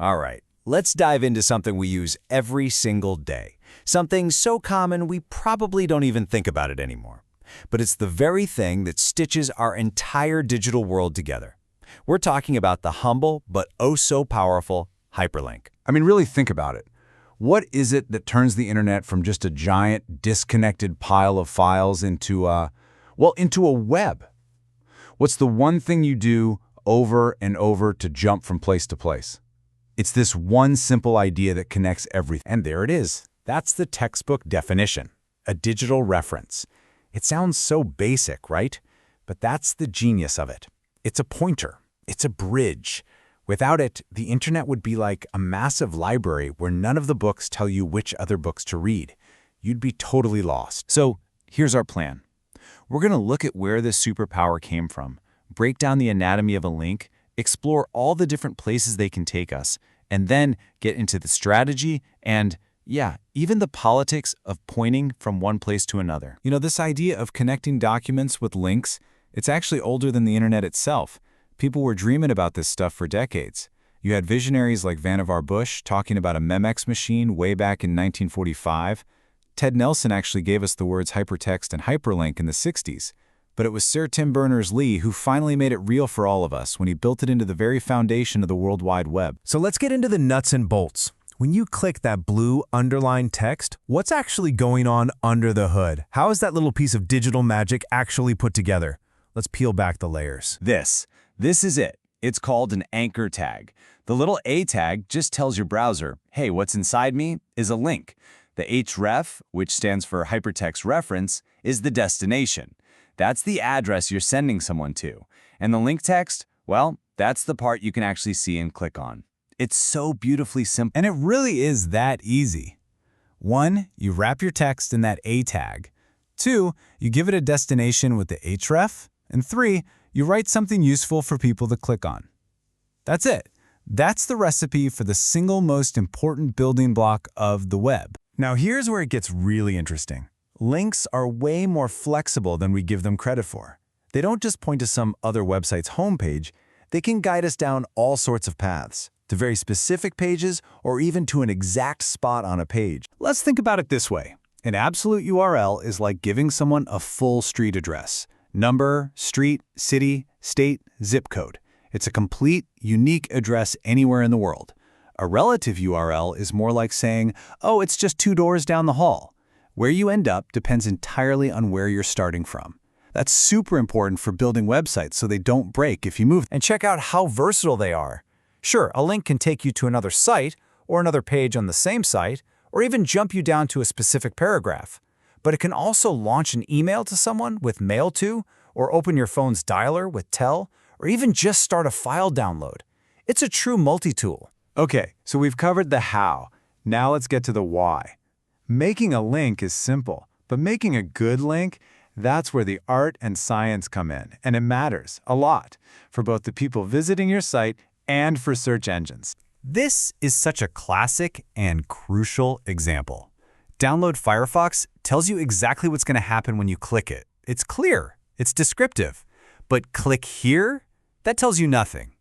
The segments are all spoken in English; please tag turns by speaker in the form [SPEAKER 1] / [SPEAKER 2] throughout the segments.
[SPEAKER 1] All right, let's dive into something we use every single day. Something so common we probably don't even think about it anymore. But it's the very thing that stitches our entire digital world together. We're talking about the humble but oh so powerful hyperlink.
[SPEAKER 2] I mean, really think about it. What is it that turns the internet from just a giant, disconnected pile of files into a web? What's the one thing you do over and over to jump from place to place? It's this one simple idea that connects everything.
[SPEAKER 1] And there it is. That's the textbook definition, a digital reference. It sounds so basic, right? But that's the genius of it. It's a pointer. It's a bridge. Without it, the internet would be like a massive library where none of the books tell you which other books to read. You'd be totally lost. So here's our plan. We're going to look at where this superpower came from, break down the anatomy of a link, explore all the different places they can take us, and then get into the strategy and, yeah, even the politics of pointing from one place to another. You know, this idea of connecting documents with links, it's actually older than the internet itself. People were dreaming about this stuff for decades. You had visionaries like Vannevar Bush talking about a Memex machine way back in 1945. Ted Nelson actually gave us the words hypertext and hyperlink in the 60s. But it was Sir Tim Berners-Lee who finally made it real for all of us when he built it into the very foundation of the World Wide Web.
[SPEAKER 3] So let's get into the nuts and bolts. When you click that blue underlined text, what's actually going on under the hood? How is that little piece of digital magic actually put together? Let's peel back the layers.
[SPEAKER 1] This is it. It's called an anchor tag. The little A tag just tells your browser, hey, what's inside me is a link. The href, which stands for hypertext reference, is the destination. That's the address you're sending someone to. And the link text, well, that's the part you can actually see and click on. It's so beautifully simple.
[SPEAKER 3] And it really is that easy. 1, you wrap your text in that A tag. 2, you give it a destination with the href. And 3, you write something useful for people to click on. That's it. That's the recipe for the single most important building block of the web. Now here's where it gets really interesting. Links are way more flexible than we give them credit for. They don't just point to some other website's homepage. They can guide us down all sorts of paths, to very specific pages or even to an exact spot on a page. Let's think about it this way. An absolute URL is like giving someone a full street address. Number, street, city, state, zip code. It's a complete, unique address anywhere in the world. A relative URL is more like saying, oh, it's just 2 doors down the hall. Where you end up depends entirely on where you're starting from. That's super important for building websites so they don't break if you move. And check out how versatile they are. Sure, a link can take you to another site, or another page on the same site, or even jump you down to a specific paragraph. But it can also launch an email to someone with Mail To, or open your phone's dialer with Tell, or even just start a file download. It's a true multi-tool.
[SPEAKER 2] Okay, so we've covered the how. Now let's get to the why. Making a link is simple, but making a good link, that's where the art and science come in, and it matters a lot for both the people visiting your site and for search engines.
[SPEAKER 3] This is such a classic and crucial example. Download Firefox tells you exactly what's going to happen when you click it. It's clear, it's descriptive. But click here? That tells you nothing.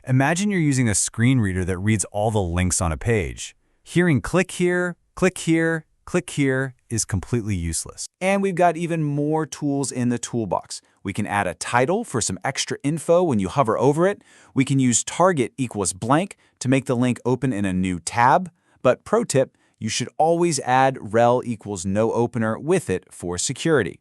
[SPEAKER 3] Imagine you're using a screen reader that reads all the links on a page. Hearing click here, click here, click here is completely useless.
[SPEAKER 1] And we've got even more tools in the toolbox. We can add a title for some extra info when you hover over it. We can use target equals blank to make the link open in a new tab. But pro tip, you should always add rel equals no opener with it for security.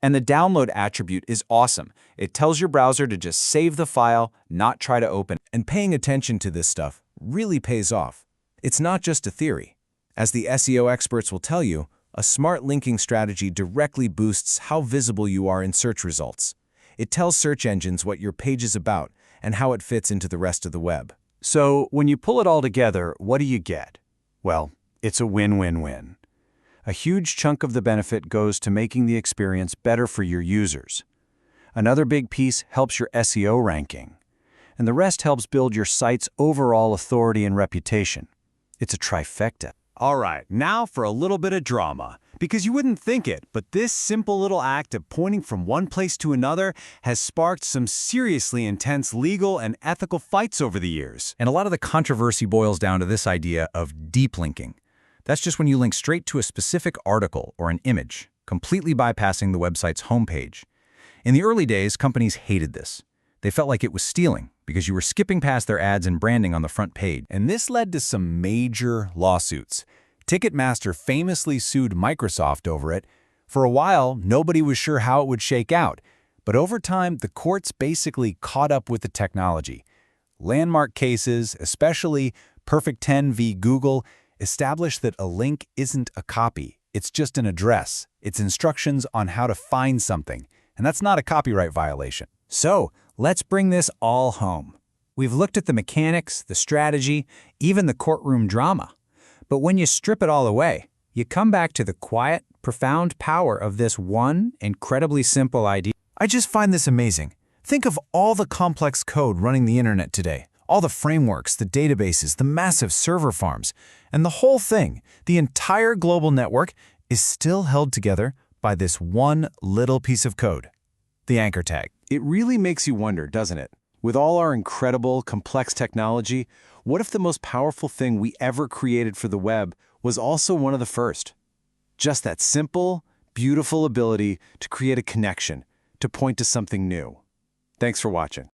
[SPEAKER 1] And the download attribute is awesome. It tells your browser to just save the file, not try to open it.
[SPEAKER 3] And paying attention to this stuff really pays off. It's not just a theory. As the SEO experts will tell you, a smart linking strategy directly boosts how visible you are in search results. It tells search engines what your page is about and how it fits into the rest of the web.
[SPEAKER 1] So when you pull it all together, what do you get? Well, it's a win-win-win. A huge chunk of the benefit goes to making the experience better for your users. Another big piece helps your SEO ranking. And the rest helps build your site's overall authority and reputation. It's a trifecta.
[SPEAKER 2] All right, now for a little bit of drama. Because you wouldn't think it, but this simple little act of pointing from one place to another has sparked some seriously intense legal and ethical fights over the years.
[SPEAKER 1] And a lot of the controversy boils down to this idea of deep linking. That's just when you link straight to a specific article or an image, completely bypassing the website's homepage. In the early days, companies hated this. They felt like it was stealing because you were skipping past their ads and branding on the front page. And this led to some major lawsuits. Ticketmaster famously sued Microsoft over it. For a while, nobody was sure how it would shake out. But over time, the courts basically caught up with the technology. Landmark cases, especially Perfect 10 v. Google, established that a link isn't a copy. It's just an address. It's instructions on how to find something. And that's not a copyright violation.
[SPEAKER 3] So, let's bring this all home. We've looked at the mechanics, the strategy, even the courtroom drama. But when you strip it all away, you come back to the quiet, profound power of this one incredibly simple idea.
[SPEAKER 1] I just find this amazing. Think of all the complex code running the internet today. All the frameworks, the databases, the massive server farms. And the whole thing, the entire global network, is still held together by this one little piece of code, the anchor tag.
[SPEAKER 2] It really makes you wonder, doesn't it? With all our incredible, complex technology, what if the most powerful thing we ever created for the web was also one of the first? Just that simple, beautiful ability to create a connection, to point to something new. Thanks for watching.